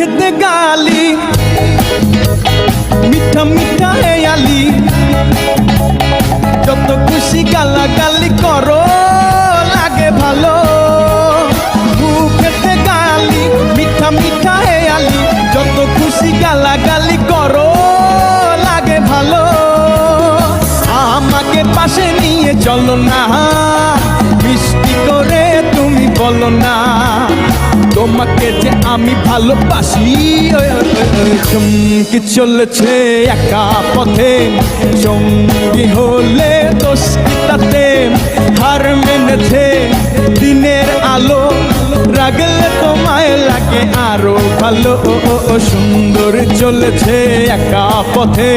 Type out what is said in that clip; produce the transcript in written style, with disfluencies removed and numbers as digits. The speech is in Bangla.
খেতে গালি মিঠা মিঠা হেয়ালি যত খুশি গালাগালি করো লাগে ভালো খেতে গালি মিঠা মিঠা হেয়ালি যত খুশি গালাগালি করো লাগে ভালো আমাকে পাশে নিয়ে চলো না মিষ্টি করে তুমি বলো না তোমাকে যে আমি ভালোবাসি চমকে চলেছে একা পথে সঙ্গী হলে দোষ কি তাতে হার মেনেছে দিনের আলো রাগলে তোমায় লাগে আরো ভালো সুন্দর চলেছে একা পথে